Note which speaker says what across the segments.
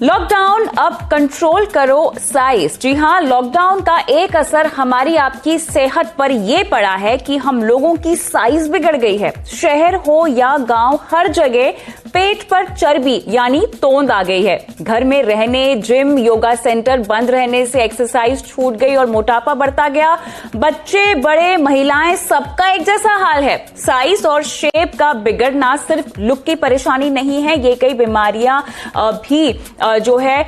Speaker 1: Lockdown अब control करो size. जी हां, लॉकडाउन का एक असर हमारी आपकी सेहत पर यह पड़ा है कि हम लोगों की साइज बिगड़ गई है। शहर हो या गांव, हर जगह पेट पर चर्बी यानी तोंद आ गई है। घर में रहने, जिम, योगा सेंटर बंद रहने से एक्सरसाइज छूट गई और मोटापा बढ़ता गया। बच्चे, बड़े, महिलाएं, सबका एक जैसा हाल है। साइज और शेप का बिगड़ना सिर्फ लुक की परेशानी नहीं है, ये कई बीमारियां भी जो है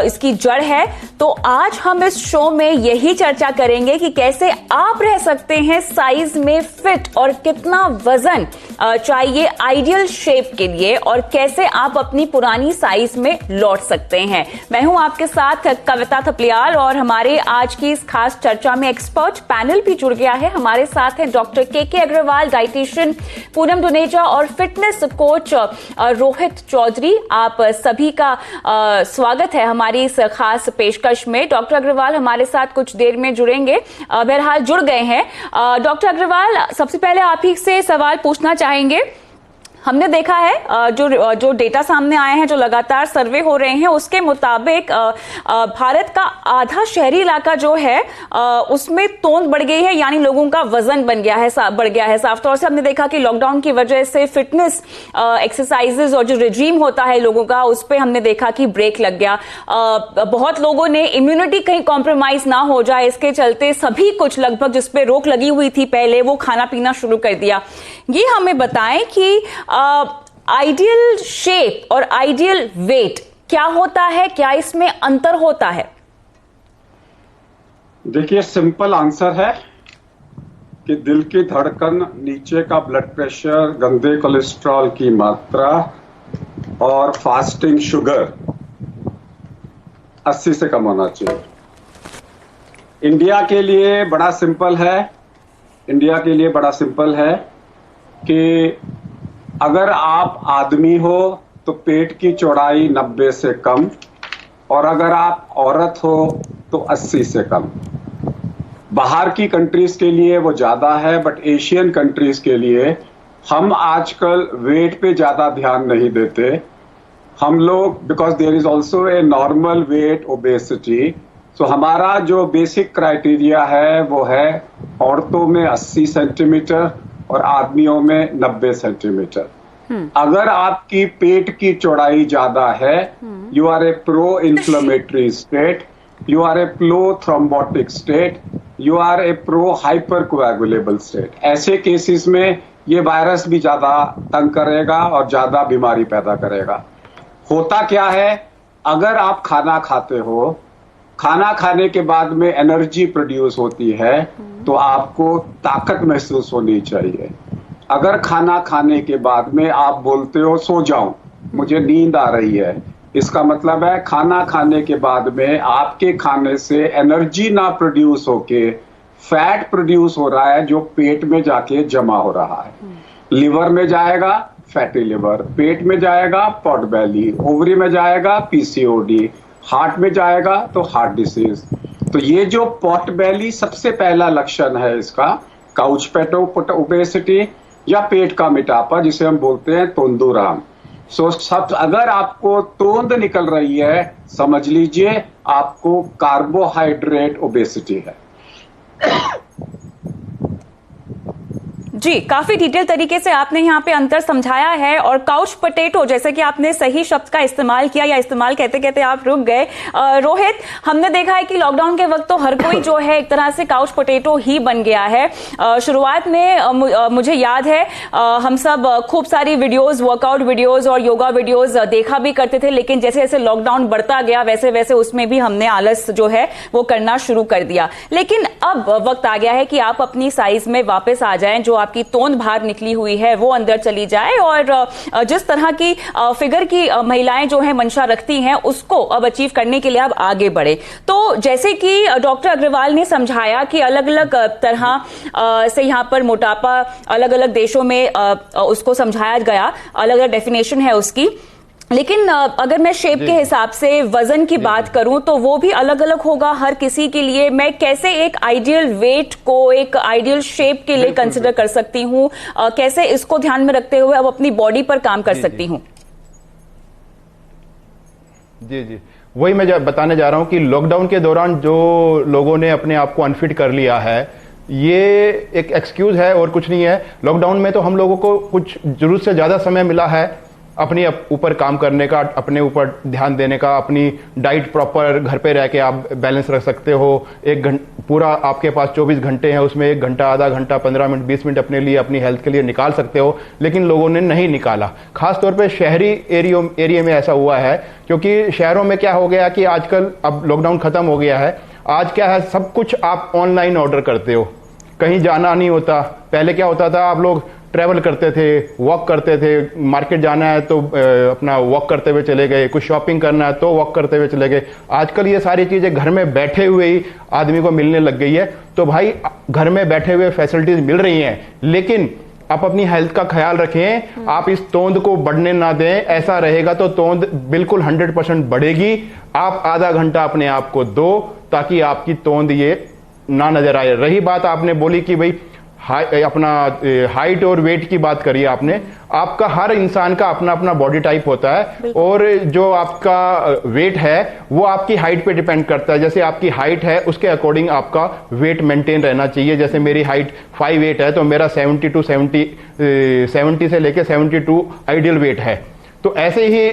Speaker 1: इसकी जड़ है। तो आज हम इस शो में यही चर्चा करेंगे कि कैसे आप रह सकते हैं साइज में फिट और कितना वजन चाहिए आइडियल शेप के लिए और कैसे आप अपनी पुरानी साइज में लौट सकते हैं। मैं हूं आपके साथ कविता थपलियाल और हमारे आज की इस खास चर्चा में एक्सपर्ट पैनल भी जुड़ गया है। हमारे साथ है डॉक्टर के अग्रवाल, डाइटिशियन पूनम दुनेजा और फिटनेस कोच रोहित चौधरी। आप सभी का स्वागत है हमारी इस खास पेशकश में। डॉक्टर अग्रवाल हमारे साथ कुछ देर में जुड़ेंगे, बहरहाल जुड़ गए हैं। डॉक्टर अग्रवाल, सबसे पहले आप ही से सवाल पूछना चाहेंगे। हमने देखा है जो डेटा सामने आए हैं, जो लगातार सर्वे हो रहे हैं, उसके मुताबिक भारत का आधा शहरी इलाका जो है उसमें तोंद बढ़ गई है, यानी लोगों का वजन बढ़ गया है। साफ तौर से हमने देखा कि लॉकडाउन की वजह से फिटनेस एक्सरसाइजेज और जो रिजीम होता है लोगों का, उस पर हमने देखा कि ब्रेक लग गया। बहुत लोगों ने इम्यूनिटी कहीं कॉम्प्रोमाइज ना हो जाए, इसके चलते सभी कुछ लगभग जिस पे रोक लगी हुई थी पहले, वो खाना पीना शुरू कर दिया। ये हमें बताएं कि आइडियल शेप और आइडियल वेट क्या होता है, क्या इसमें अंतर होता है?
Speaker 2: देखिए, सिंपल आंसर है कि दिल की धड़कन, नीचे का ब्लड प्रेशर, गंदे कोलेस्ट्रॉल की मात्रा और फास्टिंग शुगर 80 से कम होना चाहिए। इंडिया के लिए बड़ा सिंपल है कि अगर आप आदमी हो तो पेट की चौड़ाई 90 से कम और अगर आप औरत हो तो 80 से कम। बाहर की कंट्रीज के लिए वो ज्यादा है, बट एशियन कंट्रीज के लिए हम आजकल वेट पे ज्यादा ध्यान नहीं देते। हम लोग, because there is also a normal weight obesity, so हमारा जो बेसिक क्राइटेरिया है वो है औरतों में 80 सेंटीमीटर और आदमियों में 90 सेंटीमीटर। अगर आपकी पेट की चौड़ाई ज्यादा है, you are a pro inflammatory state, you are a pro thrombotic state, you are a pro hyper coagulable state. ऐसे केसेस में ये वायरस भी ज्यादा तंग करेगा और ज्यादा बीमारी पैदा करेगा। होता क्या है, अगर आप खाना खाते हो, खाना खाने के बाद में एनर्जी प्रोड्यूस होती है तो आपको ताकत महसूस होनी चाहिए। अगर खाना खाने के बाद में आप बोलते हो सो जाऊं, मुझे नींद आ रही है, इसका मतलब है खाना खाने के बाद में आपके खाने से एनर्जी ना प्रोड्यूस होके फैट प्रोड्यूस हो रहा है, जो पेट में जाके जमा हो रहा है। लिवर में जाएगा फैटी लिवर, पेट में जाएगा पॉट बेली, ओवरी में जाएगा पीसीओडी, हार्ट में जाएगा तो हार्ट डिसीज। तो ये जो पॉट बेली सबसे पहला लक्षण है इसका, काउच पेटो ओबेसिटी या पेट का मोटापा जिसे हम बोलते हैं तोंदुराम। सब अगर आपको तोंद निकल रही है, समझ लीजिए आपको कार्बोहाइड्रेट ओबेसिटी है।
Speaker 1: जी, काफी डिटेल तरीके से आपने यहाँ पे अंतर समझाया है। और काउच पोटैटो, जैसे कि आपने सही शब्द का इस्तेमाल किया, या इस्तेमाल कहते कहते आप रुक गए। रोहित, हमने देखा है कि लॉकडाउन के वक्त तो हर कोई जो है एक तरह से काउच पोटैटो ही बन गया है। शुरुआत में मुझे याद है हम सब खूब सारी वीडियोस, वर्कआउट वीडियोस और योगा वीडियोस देखा भी करते थे, लेकिन जैसे जैसे लॉकडाउन बढ़ता गया वैसे वैसे उसमें भी हमने आलस जो है वो करना शुरू कर दिया। लेकिन अब वक्त आ गया है कि आप अपनी साइज में वापस आ जाएं, जो आपकी तोंद बाहर निकली हुई है वो अंदर चली जाए और जिस तरह की फिगर की महिलाएं जो है मंशा रखती हैं उसको अब अचीव करने के लिए अब आगे बढ़े। तो जैसे कि डॉक्टर अग्रवाल ने समझाया कि अलग अलग तरह से यहाँ पर मोटापा अलग अलग देशों में उसको समझाया गया, अलग अलग डेफिनेशन है उसकी। लेकिन अगर मैं शेप के हिसाब से वजन की बात करूं तो वो भी अलग अलग होगा हर किसी के लिए। मैं कैसे एक आइडियल वेट को एक आइडियल शेप के लिए कंसिडर कर सकती हूं, कैसे इसको ध्यान में रखते हुए अब अपनी बॉडी पर काम कर सकती हूं?
Speaker 3: जी जी, वही मैं बताने जा रहा हूँ कि लॉकडाउन के दौरान जो लोगों ने अपने आप को अनफिट कर लिया है, ये एक एक्सक्यूज है और कुछ नहीं है। लॉकडाउन में तो हम लोगों को कुछ जरूरत से ज़्यादा समय मिला है अपने ऊपर काम करने का, अपने ऊपर ध्यान देने का, अपनी डाइट प्रॉपर घर पे रह के आप बैलेंस रख सकते हो। पूरा आपके पास 24 घंटे हैं, उसमें 1 घंटा, आधा घंटा, 15 मिनट, 20 मिनट अपने लिए, अपनी हेल्थ के लिए निकाल सकते हो, लेकिन लोगों ने नहीं निकाला। खासतौर पे शहरी एरिया में ऐसा हुआ है, क्योंकि शहरों में क्या हो गया कि आजकल अब लॉकडाउन खत्म हो गया है, आज क्या है, सब कुछ आप ऑनलाइन ऑर्डर करते हो, कहीं जाना नहीं होता। पहले क्या होता था, आप लोग ट्रैवल करते थे, वॉक करते थे, मार्केट जाना है तो अपना वॉक करते हुए चले गए, कुछ शॉपिंग करना है तो वॉक करते हुए चले गए। आजकल ये सारी चीजें घर में बैठे हुए ही आदमी को मिलने लग गई है। तो भाई घर में बैठे हुए फैसिलिटीज मिल रही हैं, लेकिन आप अपनी हेल्थ का ख्याल रखें, आप इस तोंद को बढ़ने ना दें। ऐसा रहेगा तो तोंद बिल्कुल 100% बढ़ेगी। आप आधा घंटा अपने आप को दो ताकि आपकी तोंद ये ना नजर आए। रही बात आपने बोली कि भाई अपना हाइट और वेट की बात करिए आपने, आपका हर इंसान का अपना अपना बॉडी टाइप होता है, और जो आपका वेट है वो आपकी हाइट पे डिपेंड करता है। जैसे आपकी हाइट है उसके अकॉर्डिंग आपका वेट मेंटेन रहना चाहिए। जैसे मेरी हाइट 5'8" है, तो मेरा 70 से लेके 72 आइडियल वेट है। तो ऐसे ही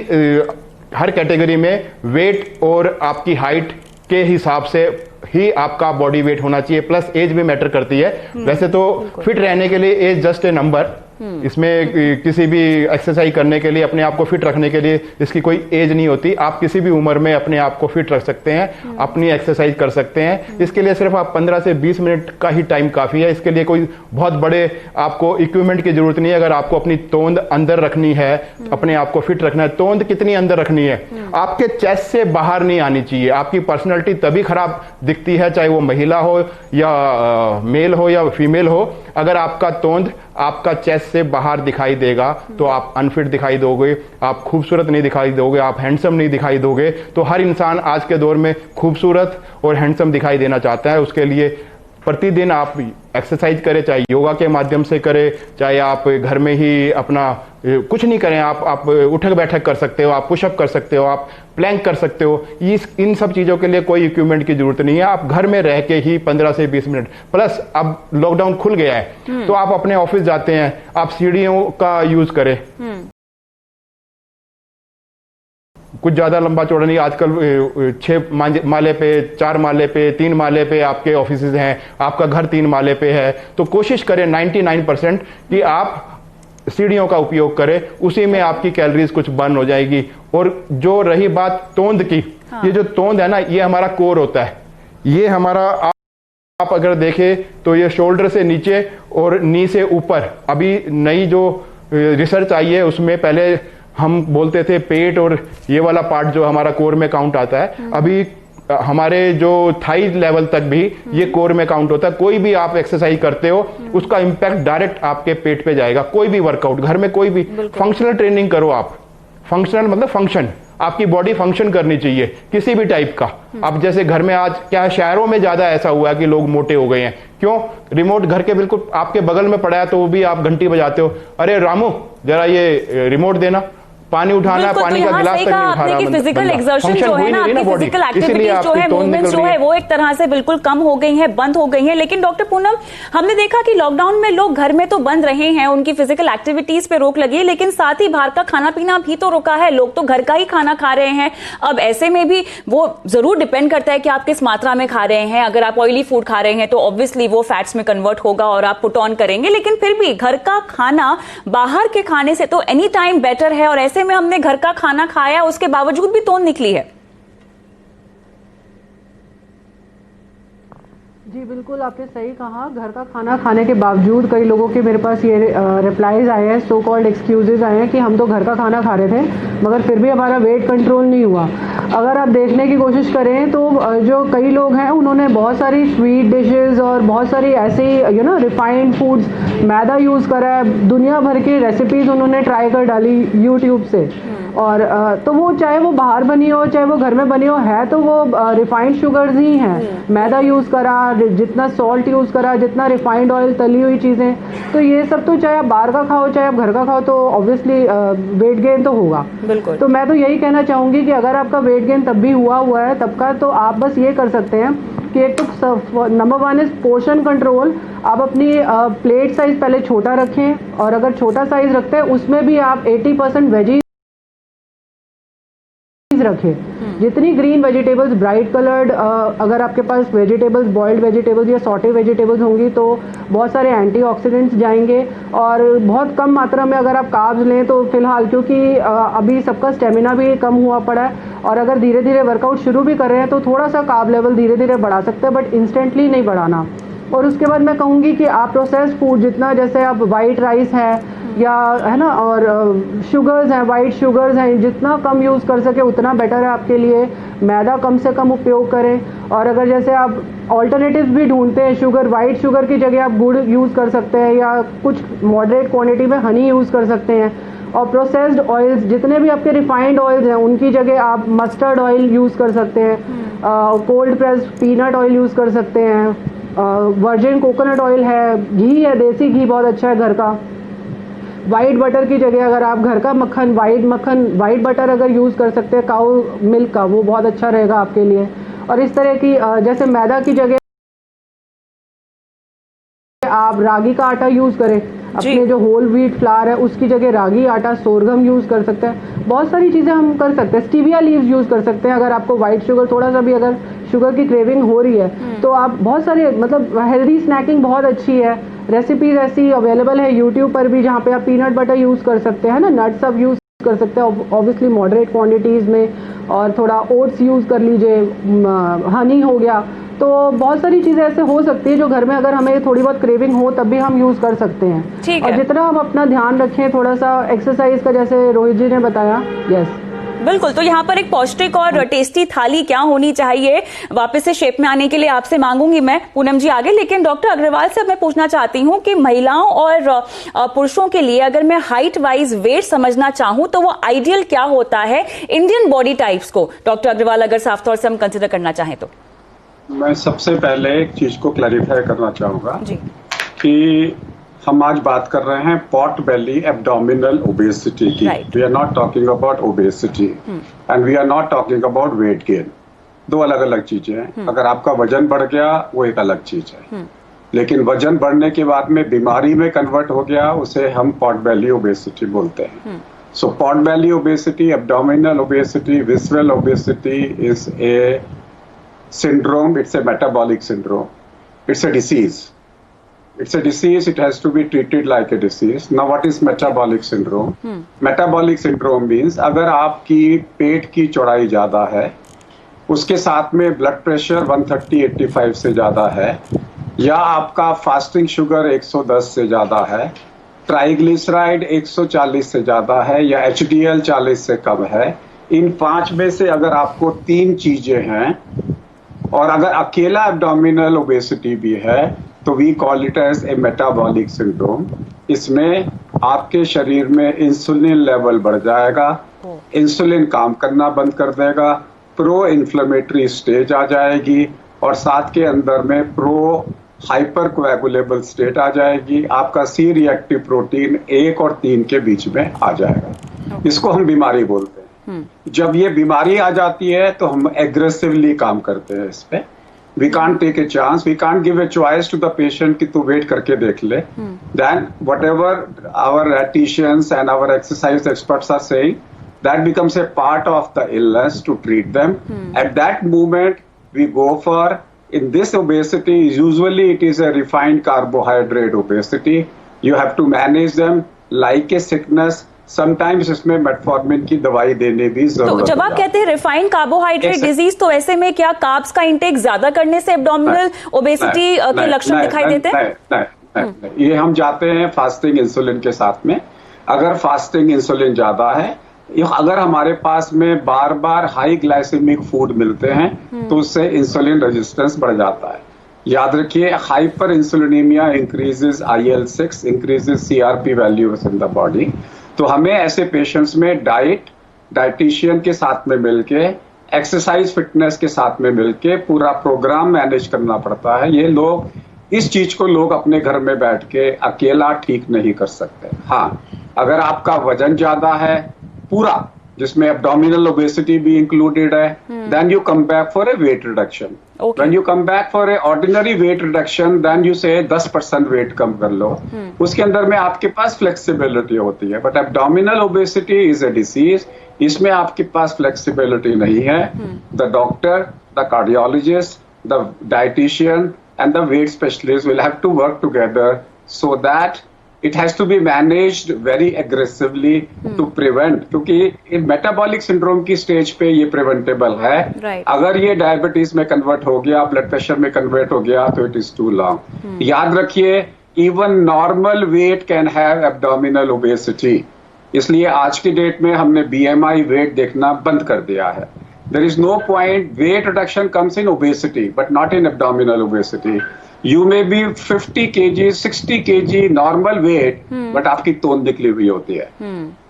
Speaker 3: हर कैटेगरी में वेट और आपकी हाइट के हिसाब से ही आपका बॉडी वेट होना चाहिए। प्लस एज भी मैटर करती है। वैसे तो फिट रहने के लिए एज जस्ट ए नंबर, इसमें किसी भी एक्सरसाइज करने के लिए, अपने आप को फिट रखने के लिए इसकी कोई एज नहीं होती। आप किसी भी उम्र में अपने आप को फिट रख सकते हैं, अपनी एक्सरसाइज कर सकते हैं। इसके लिए सिर्फ आप 15 से 20 मिनट का ही टाइम काफी है। इसके लिए कोई बहुत बड़े आपको इक्विपमेंट की जरूरत नहीं है। अगर आपको अपनी तोंद अंदर रखनी है, अपने आप को फिट रखना है, तोंद कितनी अंदर रखनी है, आपके चेस्ट से बाहर नहीं आनी चाहिए। आपकी पर्सनैलिटी तभी खराब दिखती है, चाहे वो महिला हो या मेल हो या फीमेल हो। अगर आपका तोंद आपका चेस्ट से बाहर दिखाई देगा तो आप अनफिट दिखाई दोगे, आप खूबसूरत नहीं दिखाई दोगे, आप हैंडसम नहीं दिखाई दोगे। तो हर इंसान आज के दौर में खूबसूरत और हैंडसम दिखाई देना चाहता है। उसके लिए प्रतिदिन आप एक्सरसाइज करें, चाहे योगा के माध्यम से करें, चाहे आप घर में ही अपना कुछ नहीं करें, आप उठक बैठक कर सकते हो, आप पुशअप कर सकते हो, आप प्लैंक कर सकते हो। इन सब चीजों के लिए कोई इक्विपमेंट की जरूरत नहीं है। आप घर में रह के ही 15 से 20 मिनट, प्लस अब लॉकडाउन खुल गया है तो आप अपने ऑफिस जाते हैं, आप सीढ़ियों का यूज करें। कुछ ज्यादा लंबा चौड़ा नहीं, आजकल 6 माले पे, 4 माले पे, 3 माले पे आपके ऑफिसेज हैं, आपका घर 3 माले पे है। तो कोशिश करें 99% कि आप सीढ़ियों का उपयोग करें, उसी में आपकी कैलोरीज कुछ बर्न हो जाएगी। और जो रही बात तोंद की, ये जो तोंद है ना, ये हमारा कोर होता है। ये हमारा आप अगर देखें तो ये शोल्डर से नीचे और नी से ऊपर, अभी नई जो रिसर्च आई है उसमें पहले हम बोलते थे पेट और ये वाला पार्ट जो हमारा कोर में काउंट आता है, अभी हमारे जो थाई लेवल तक भी ये कोर में काउंट होता है। कोई भी आप एक्सरसाइज करते हो उसका इंपैक्ट डायरेक्ट आपके पेट पे जाएगा। कोई भी वर्कआउट, घर में कोई भी फंक्शनल ट्रेनिंग करो आप, फंक्शनल मतलब फंक्शन, आपकी बॉडी फंक्शन करनी चाहिए किसी भी टाइप का। अब जैसे घर में आज क्या है, शहरों में ज्यादा ऐसा हुआ है कि लोग मोटे हो गए हैं। क्यों? रिमोट घर के बिल्कुल आपके बगल में पड़ा है तो भी आप घंटी बजाते हो, अरे रामू जरा ये रिमोट देना, पानी उठाना, पानी का गिलास तक नहीं उठा रहा।
Speaker 1: फिजिकल एक्सर्शन जो है ना, आपकी फिजिकल एक्टिविटीज जो है, मूवमेंट्स जो है, वो एक तरह से बिल्कुल कम हो गई हैं, बंद हो गई हैं। लेकिन डॉक्टर पूनम, हमने देखा कि लॉकडाउन में लोग घर में तो बंद रहे हैं, उनकी फिजिकल एक्टिविटीज पे रोक लगी है, लेकिन साथ ही बाहर का खाना पीना भी तो रुका है। लोग तो घर का ही खाना खा रहे हैं। अब ऐसे में भी वो जरूर डिपेंड करता है कि आप किस मात्रा में खा रहे हैं। अगर आप ऑयली फूड खा रहे हैं तो ऑब्वियसली वो फैट्स में कन्वर्ट होगा और आप पुट ऑन करेंगे, लेकिन फिर भी घर का खाना बाहर के खाने से तो एनी टाइम बेटर है। और ऐसे में हमने घर का खाना खाया, उसके बावजूद भी तोंद निकली है।
Speaker 4: जी बिल्कुल, आपने सही कहा। घर का खाना खाने के बावजूद कई लोगों के मेरे पास ये रिप्लाईज आए हैं, सो कॉल्ड एक्सक्यूजेज आए हैं कि हम तो घर का खाना खा रहे थे मगर फिर भी हमारा वेट कंट्रोल नहीं हुआ। अगर आप देखने की कोशिश करें तो जो कई लोग हैं उन्होंने बहुत सारी स्वीट डिशेस और बहुत सारी ऐसी रिफाइंड फूड्स, मैदा यूज़ करा है, दुनिया भर की रेसिपीज उन्होंने ट्राई कर डाली यूट्यूब से, और तो वो चाहे वो बाहर बनी हो चाहे वो घर में बनी हो, है तो वो रिफाइंड शुगर्स ही हैं। मैदा यूज़ करा, जितना सॉल्ट यूज़ करा, जितना रिफाइंड ऑयल, तली हुई चीज़ें, तो ये सब तो चाहे आप बाहर का खाओ चाहे आप घर का खाओ तो ऑब्वियसली वेट गेन तो होगा।
Speaker 1: बिल्कुल।
Speaker 4: तो मैं तो यही कहना चाहूँगी कि अगर आपका वेट गेन तब भी हुआ है तब का, तो आप बस ये कर सकते हैं कि एक तो नंबर 1 इज पोर्शन कंट्रोल। आप अपनी प्लेट साइज पहले छोटा रखें, और अगर छोटा साइज रखते हैं उसमें भी आप 80% वेजीज रखें। जितनी ग्रीन वेजिटेबल्स, ब्राइट कलर्ड, अगर आपके पास वेजिटेबल्स, बॉइल्ड वेजिटेबल्स या सॉटे वेजिटेबल्स होंगी तो बहुत सारे एंटीऑक्सीडेंट्स जाएंगे। और बहुत कम मात्रा में अगर आप कार्ब्स लें तो फिलहाल, क्योंकि अभी सबका स्टेमिना भी कम हुआ पड़ा है, और अगर धीरे धीरे वर्कआउट शुरू भी कर रहे हैं तो थोड़ा सा कार्ब लेवल धीरे धीरे बढ़ा सकते हैं, बट इंस्टेंटली नहीं बढ़ाना। और उसके बाद मैं कहूँगी कि आप प्रोसेस्ड फूड जितना, जैसे आप वाइट राइस है या है ना, और शुगर्स हैं, वाइट शुगर्स हैं, जितना कम यूज़ कर सके उतना बेटर है आपके लिए। मैदा कम से कम उपयोग करें। और अगर जैसे आप ऑल्टरनेटिव्स भी ढूंढते हैं, शुगर, वाइट शुगर की जगह आप गुड़ यूज़ कर सकते हैं, या कुछ मॉडरेट क्वांटिटी में हनी यूज़ कर सकते हैं। और प्रोसेस्ड ऑयल्स, जितने भी आपके रिफाइंड ऑयल्स हैं उनकी जगह आप मस्टर्ड ऑयल यूज़ कर सकते हैं, cold pressed peanut oil use कर सकते हैं, वर्जिन कोकोनट ऑयल है, घी है, देसी घी बहुत अच्छा है घर का। वाइट बटर की जगह अगर आप घर का मक्खन, वाइट बटर अगर यूज़ कर सकते हैं काऊ मिल्क का, वो बहुत अच्छा रहेगा आपके लिए। और इस तरह की जैसे मैदा की जगह आप रागी का आटा यूज़ करें, अपने जो होल व्हीट फ्लावर है उसकी जगह रागी आटा, सोरगम यूज़ कर सकते हैं। बहुत सारी चीज़ें हम कर सकते हैं। स्टीविया लीव्स यूज़ कर सकते हैं अगर आपको वाइट शुगर, थोड़ा सा भी अगर शुगर की क्रेविंग हो रही है तो आप बहुत सारे, मतलब हेल्दी स्नैकिंग बहुत अच्छी है। रेसिपीज ऐसी अवेलेबल है यूट्यूब पर भी जहाँ पे आप पीनट बटर यूज़ कर सकते हैं ना, नट्स आप यूज़ कर सकते हैं ऑब्वियसली मॉडरेट क्वांटिटीज़ में, और थोड़ा ओट्स यूज़ कर लीजिए, हनी हो गया। तो बहुत सारी चीज़ें ऐसे हो सकती है जो घर में अगर हमें थोड़ी बहुत क्रेविंग हो तब भी हम यूज़ कर सकते हैं। और जितना हम अपना ध्यान रखें, थोड़ा सा एक्सरसाइज का, जैसे रोहित जी ने बताया। यस
Speaker 1: बिल्कुल। तो यहाँ पर एक पौष्टिक और टेस्टी थाली क्या होनी चाहिए, वापस से शेप में आने के लिए आपसे मांगूंगी मैं पूनम जी आगे। लेकिन डॉक्टर अग्रवाल से मैं पूछना चाहती हूँ कि महिलाओं और पुरुषों के लिए अगर मैं हाइट वाइज वेट समझना चाहूँ तो वो आइडियल क्या होता है इंडियन बॉडी टाइप्स को? डॉक्टर अग्रवाल, अगर साफ तौर से हम कंसिडर करना चाहें तो।
Speaker 2: मैं सबसे पहले एक चीज को क्लैरिफाई करना चाहूंगा
Speaker 1: जी
Speaker 2: कि हम आज बात कर रहे हैं पॉट बेली एब्डोमिनल ओबेसिटी की। We are not talking about obesity and we are not talking about weight gain. दो अलग अलग चीजें हैं। अगर आपका वजन बढ़ गया वो एक अलग चीज है, लेकिन वजन बढ़ने के बाद में बीमारी में कन्वर्ट हो गया, उसे हम पॉट बेली ओबेसिटी बोलते हैं। So pot belly obesity, abdominal obesity, visceral obesity is a syndrome. It's a metabolic syndrome. It's a disease. It's a disease. It has to be treated like a disease. Now, what is metabolic syndrome? Metabolic syndrome means अगर आपकी पेट की चौड़ाई ज्यादा है, उसके साथ में blood pressure 130/85 से ज्यादा है, या आपका फास्टिंग शुगर 110 से ज्यादा है, ट्राइग्लिसराइड 140 से ज्यादा है, या HDL 40 से कम है, इन 5 में से अगर आपको 3 चीजें हैं, और अगर अकेला एब्डोमिनल ओबेसिटी भी है, तो we call it as a metabolic syndrome. इसमें आपके शरीर में इंसुलिन लेवल बढ़ जाएगा, इंसुलिन काम करना बंद कर देगा, प्रो इन्फ्लेमेटरी स्टेज आ जाएगी, और साथ के अंदर में प्रो हाइपर कोएगुलेबल स्टेट आ जाएगी। आपका सी रिएक्टिव प्रोटीन 1 और 3 के बीच में आ जाएगा। इसको हम बीमारी बोलते हैं। जब ये बीमारी आ जाती है तो हम एग्रेसिवली काम करते हैं इस पे। We can't take a chance, we can't give a choice to the patient कि तू वेट करके देख ले। Then whatever our dietitians and our exercise experts are saying, that becomes a part of the illness to treat them. At that moment we go for, in this obesity, usually it is a refined carbohydrate obesity. You have to manage them like a sickness. Sometimes इसमें metformin की दवाई देने भी जरूरत है।
Speaker 1: तो जब आप कहते हैं रिफाइंड कार्बोहाइड्रेट डिजीज, तो ऐसे में क्या कार्ब्स का इंटेक ज्यादा करने से एब्डोमिनल ओबेसिटी के लक्षण दिखाई देते हैं?
Speaker 2: नहीं, ये हम जाते हैं फास्टिंग इंसुलिन के साथ में। अगर फास्टिंग इंसुलिन ज्यादा है, अगर हमारे पास में बार बार हाई ग्लाइसेमिक फूड मिलते हैं तो उससे इंसुलिन रेजिस्टेंस बढ़ जाता है। याद रखिए, hyperinsulinaemia increases IL-6, increases CRP values in the body. तो हमें ऐसे पेशेंट्स में डाइट, डाइटिशियन के साथ में मिलके, एक्सरसाइज फिटनेस के साथ में मिलके पूरा प्रोग्राम मैनेज करना पड़ता है। ये लोग इस चीज को लोग अपने घर में बैठ के अकेला ठीक नहीं कर सकते। हाँ, अगर आपका वजन ज्यादा है पूरा, जिसमें एब्डोमिनल ओबेसिटी भी इंक्लूडेड है, then you come back for a weight reduction.
Speaker 1: Okay.
Speaker 2: When you come back for a ordinary weight reduction, then you say 10% wait कम कर लो। उसके अंदर में आपके पास फ्लेक्सिबिलिटी होती है, but abdominal obesity is a disease, इसमें आपके पास फ्लेक्सिबिलिटी नहीं है। The doctor, the cardiologist, the dietitian and the weight specialist will have to work together so that it has to be managed very aggressively to prevent, क्योंकि metabolic syndrome की stage पे ये preventable है।
Speaker 1: Right.
Speaker 2: अगर ये diabetes में convert हो गया, ब्लड प्रेशर में कन्वर्ट हो गया, तो इट इज टू लॉन्ग। याद रखिए, even normal weight can have abdominal obesity. इसलिए आज की डेट में हमने बीएमआई वेट देखना बंद कर दिया है। There is no point, weight reduction comes in obesity but not in abdominal obesity. You may be 50 kg 60 kg normal weight, but आपकी तोंद निकली हुई होती है।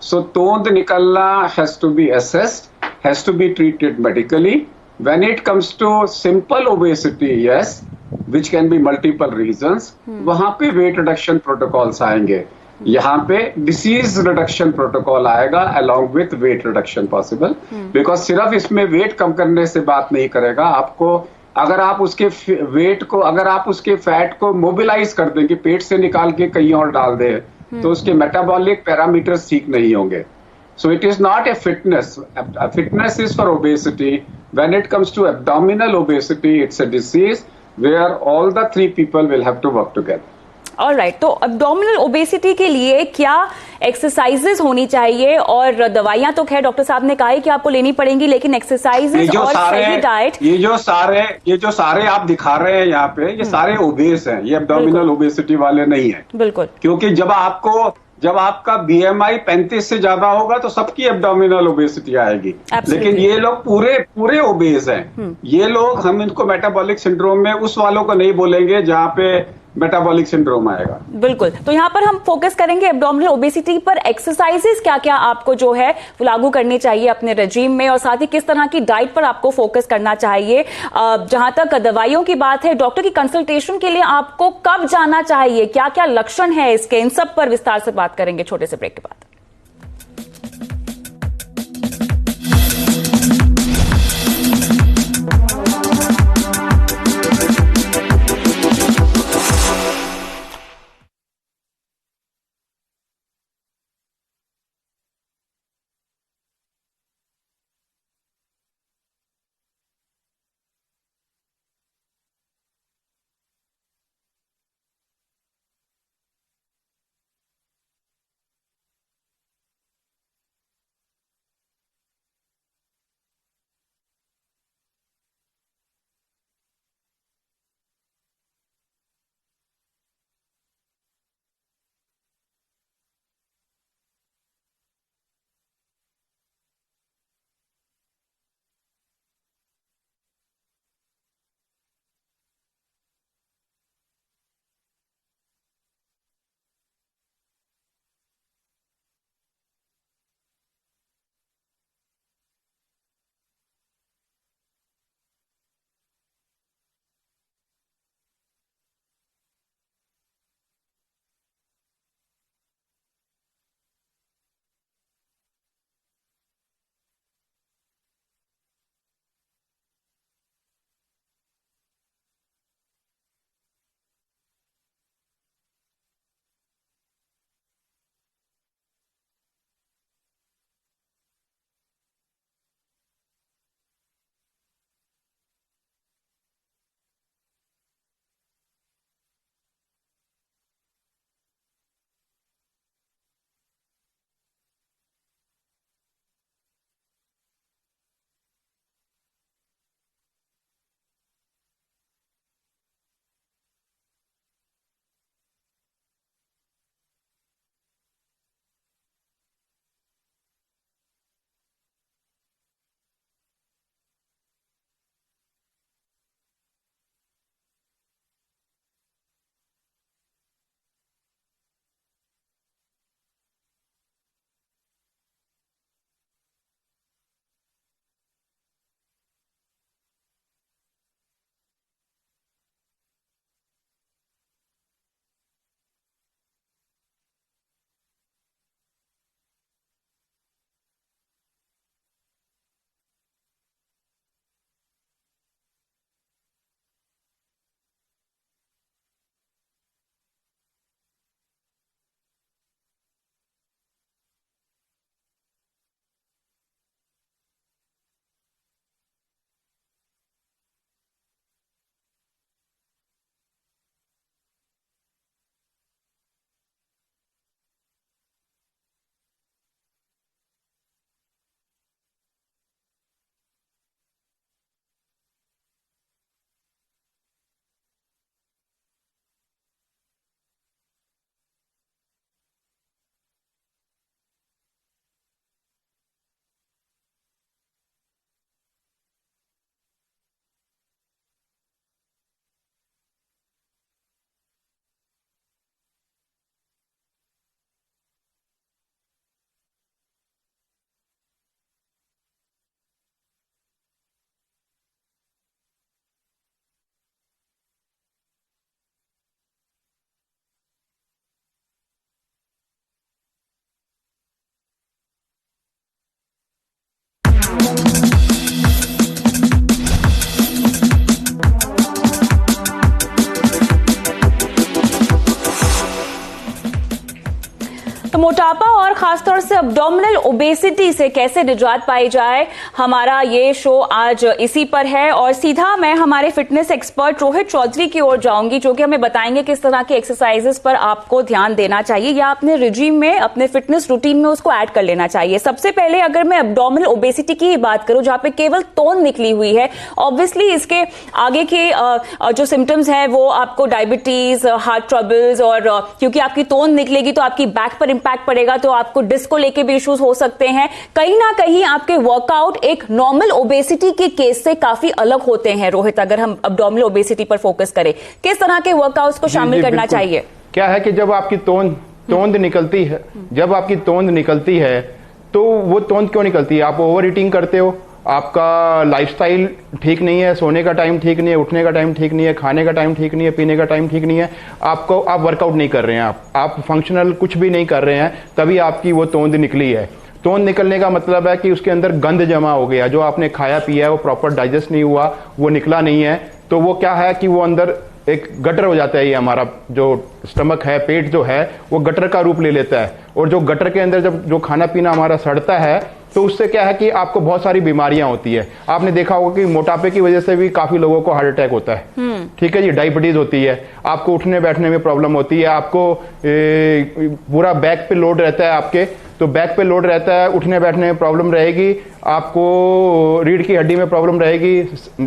Speaker 2: सो तोंद निकलना has to be assessed, has to be treated medically. When it comes to simple obesity, yes, which can be multiple reasons, वहां पे वेट रिडक्शन प्रोटोकॉल्स आएंगे। यहाँ पे डिसीज रिडक्शन प्रोटोकॉल आएगा along with weight reduction possible, because सिर्फ इसमें wait कम करने से बात नहीं करेगा। आपको अगर आप उसके वेट को, अगर आप उसके फैट को मोबिलाइज कर दें कि पेट से निकाल के कहीं और डाल दें, तो उसके मेटाबॉलिक पैरामीटर्स ठीक नहीं होंगे। So it is not a fitness, fitness is for obesity. When it comes to abdominal obesity, it's a disease where all the three people will have to work together.
Speaker 1: Alright, तो abdominal obesity के लिए क्या exercises होनी चाहिए? और दवाइयां तो खैर डॉक्टर साहब ने कहा है कि आपको लेनी पड़ेंगी, लेकिन एक्सरसाइजेस और सही डाइट,
Speaker 2: ये जो सारे आप दिखा रहे हैं यहाँ पे, ये सारे ओबेस हैं, ये एब्डोमिनल ओबेसिटी वाले नहीं है।
Speaker 1: बिल्कुल,
Speaker 2: क्योंकि जब आपका बीएमआई 35 से ज्यादा होगा तो सबकी एब्डोमिनल ओबेसिटी आएगी। लेकिन ये लोग पूरे ओबेस हैं। ये लोग, हम इनको मेटाबॉलिक सिंड्रोम में उस वालों को नहीं बोलेंगे जहां पे मेटाबॉलिक सिंड्रोम आएगा।
Speaker 1: बिल्कुल, तो यहाँ पर हम फोकस करेंगे एब्डोमिनल ओबेसिटी पर। एक्सरसाइजेस क्या क्या आपको जो है वो लागू करनी चाहिए अपने रजीम में, और साथ ही किस तरह की डाइट पर आपको फोकस करना चाहिए। जहां तक दवाइयों की बात है, डॉक्टर की कंसल्टेशन के लिए आपको कब जाना चाहिए, क्या क्या लक्षण है इसके, इन सब पर विस्तार से बात करेंगे छोटे से ब्रेक के बाद। तो मोटापा और खासतौर से अब्डोमिनल ओबेसिटी से कैसे निजात पाई जाए, हमारा ये शो आज इसी पर है। और सीधा मैं हमारे फिटनेस एक्सपर्ट रोहित चौधरी की ओर जाऊंगी, जो कि हमें बताएंगे किस तरह के एक्सरसाइजेस पर आपको ध्यान देना चाहिए या अपने रिजीम में, अपने फिटनेस रूटीन में उसको ऐड कर लेना चाहिए। सबसे पहले अगर मैं अब्डोमिनल ओबेसिटी की बात करूं, जहां पे केवल तोंद निकली हुई है, ऑब्वियसली इसके आगे के जो सिम्टम्स है वो आपको डायबिटीज, हार्ट ट्रबल्स, और क्योंकि आपकी तोंद निकलेगी तो आपकी बैक पर इंपैक्ट पड़ेगा, तो आपको डिस्क को लेके भी इश्यूज हो सकते हैं। कहीं ना कहीं आपके वर्कआउट एक नॉर्मल ओबेसिटी के केस से काफी अलग होते हैं। रोहित, अगर हम अब्डोमिनल ओबेसिटी पर फोकस करें, किस तरह के वर्कआउट्स को शामिल करना चाहिए?
Speaker 3: क्या है कि जब आपकी तोंद निकलती है, जब आपकी तोंद निकलती है तो वो तोंद क्यों निकलती है? आप ओवर ईटिंग करते हो, आपका लाइफस्टाइल ठीक नहीं है, सोने का टाइम ठीक नहीं है, उठने का टाइम ठीक नहीं है, खाने का टाइम ठीक नहीं है, पीने का टाइम ठीक नहीं है, आप वर्कआउट नहीं कर रहे हैं, आप फंक्शनल कुछ भी नहीं कर रहे हैं, तभी आपकी वो तोंद निकली है। तोंद निकलने का मतलब है कि उसके अंदर गंद जमा हो गया, जो आपने खाया पिया है वो प्रॉपर डाइजेस्ट नहीं हुआ, वो निकला नहीं है, तो वो क्या है कि वो अंदर एक गटर हो जाता है। ये हमारा जो स्टमक है, पेट जो है, वो गटर का रूप ले लेता है, और जो गटर के अंदर जब जो खाना पीना हमारा सड़ता है तो उससे क्या है कि आपको बहुत सारी बीमारियां होती है। आपने देखा होगा कि मोटापे की वजह से भी काफी लोगों को हार्ट अटैक होता है, ठीक है जी, डायबिटीज होती है, आपको उठने बैठने में प्रॉब्लम होती है, आपको पूरा बैक पे लोड रहता है आपके, तो बैक पे लोड रहता है, उठने बैठने में प्रॉब्लम रहेगी, आपको रीढ़ की हड्डी में प्रॉब्लम रहेगी,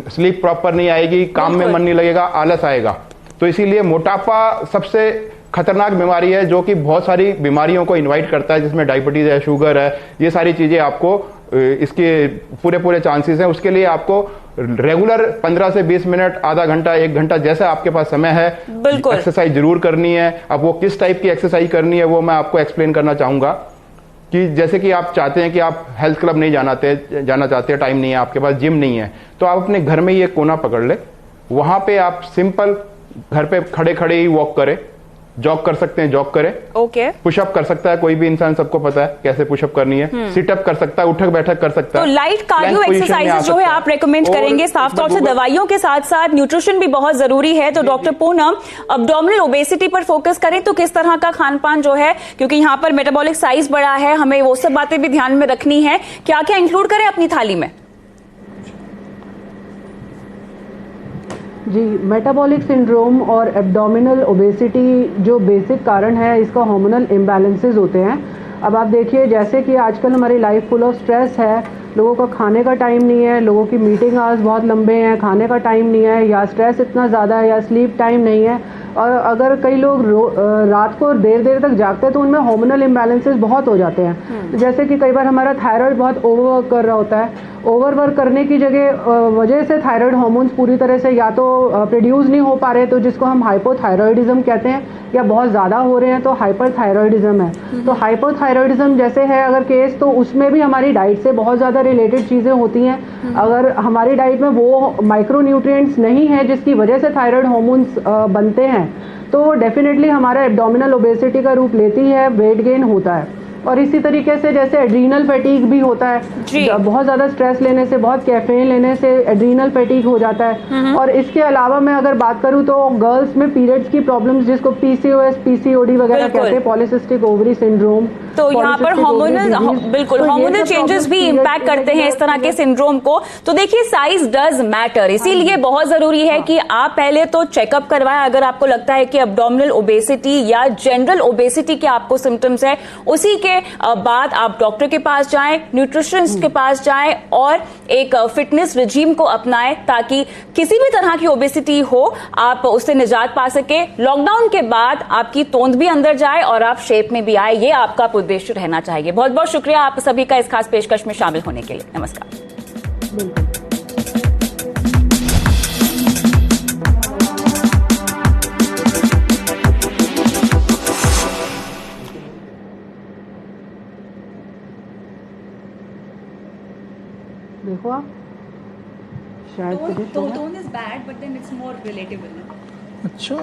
Speaker 3: स्लीप प्रॉपर नहीं आएगी, काम में मन नहीं लगेगा, आलस आएगा। तो इसीलिए मोटापा सबसे खतरनाक बीमारी है, जो कि बहुत सारी बीमारियों को इनवाइट करता है, जिसमें डायबिटीज है, शुगर है, ये सारी चीजें आपको इसके पूरे चांसेस हैं। उसके लिए आपको रेगुलर 15 से 20 मिनट, आधा घंटा, 1 घंटा, जैसा आपके पास समय है, एक्सरसाइज जरूर करनी है। अब वो किस टाइप की एक्सरसाइज करनी है वो मैं आपको एक्सप्लेन करना चाहूंगा। कि जैसे कि आप चाहते हैं कि आप हेल्थ क्लब नहीं जाना चाहते, टाइम नहीं है आपके पास, जिम नहीं है, तो आप अपने घर में ही एक कोना पकड़ ले, वहां पे आप सिंपल घर पे खड़े खड़े ही वॉक करें, जॉग कर सकते हैं, जॉग करें, ओके, पुशअप कर सकता है कोई भी इंसान, सबको पता है कैसे पुशअप करनी है, सिटअप कर सकता है, उठक बैठक कर सकता है।
Speaker 1: तो लाइट कार्डियो एक्सरसाइजेस जो है आप रेकमेंड करेंगे। साफ तौर से दवाइयों के साथ साथ न्यूट्रिशन भी बहुत जरूरी है। तो डॉक्टर पूनम, अब्डोमिनल ओबेसिटी पर फोकस करें तो किस तरह का खान पान जो है, क्योंकि यहाँ पर मेटाबॉलिक साइज बड़ा है, हमें वो सब बातें भी ध्यान में रखनी है, क्या क्या इंक्लूड करें अपनी थाली में?
Speaker 4: जी, मेटाबॉलिक सिंड्रोम और एब्डोमिनल ओबेसिटी जो बेसिक कारण है, इसका हार्मोनल इम्बैलेंसेस होते हैं। अब आप देखिए, जैसे कि आजकल हमारी लाइफ फुल ऑफ स्ट्रेस है, लोगों का खाने का टाइम नहीं है, लोगों की मीटिंग आवर्स बहुत लंबे हैं, खाने का टाइम नहीं है, या स्ट्रेस इतना ज़्यादा है, या स्लीप टाइम नहीं है, और अगर कई लोग रात को देर देर तक जागते हैं तो उनमें हार्मोनल इम्बैलेंसेस बहुत हो जाते हैं। तो जैसे कि कई बार हमारा थायराइड बहुत ओवरवर्क कर रहा होता है, ओवरवर्क करने की वजह से थायराइड हार्मोन्स पूरी तरह से या तो प्रोड्यूस नहीं हो पा रहे, तो जिसको हम हाइपोथायरॉयडिज्म कहते हैं, या बहुत ज़्यादा हो रहे हैं तो हाइपरथायरॉयडिज्म है। तो हाइपोथायरॉयडिज्म जैसे है अगर केस, तो उसमें भी हमारी डाइट से बहुत ज़्यादा रिलेटेड चीज़ें होती हैं। अगर हमारी डाइट में वो माइक्रोन्यूट्रिएंट्स नहीं है जिसकी वजह से थायराइड हार्मोन्स बनते हैं, तो डेफिनेटली हमारा एब्डोमिनल ओबेसिटी का रूप लेती है, वेट गेन होता है। और इसी तरीके से जैसे एड्रीनल फैटीग भी होता है, बहुत ज्यादा स्ट्रेस लेने से, बहुत कैफीन लेने से एड्रीनल फैटीग हो जाता है। और इसके अलावा मैं अगर बात करूं तो गर्ल्स में पीरियड्स की प्रॉब्लम्स, जिसको पीसीओएस, पीसीओडी वगैरह कहते हैं, पॉलीसिस्टिक ओवरी सिंड्रोम,
Speaker 1: तो यहाँ पर हार्मोनल चेंजेस भी इम्पैक्ट करते हैं इस तरह के सिंड्रोम को। तो देखिए, साइज डज मैटर, इसीलिए बहुत जरूरी है कि आप पहले तो चेकअप करवाएं। अगर आपको लगता है कि अब्डोमिनल ओबेसिटी या जनरल ओबेसिटी के आपको सिम्टम्स है, उसी के बाद आप डॉक्टर के पास जाएं, न्यूट्रिशनिस्ट के पास जाएं और एक फिटनेस रिजीम को अपनाएं, ताकि किसी भी तरह की ओबेसिटी हो आप उससे निजात पा सके। लॉकडाउन के बाद आपकी तोंद भी अंदर जाए और आप शेप में भी आए, ये आपका उद्देश्य रहना चाहिए। बहुत बहुत शुक्रिया आप सभी का इस खास पेशकश में शामिल होने के लिए। नमस्कार।
Speaker 4: देखो आप शायद
Speaker 1: tone is bad but then it's more relatable.
Speaker 5: अच्छा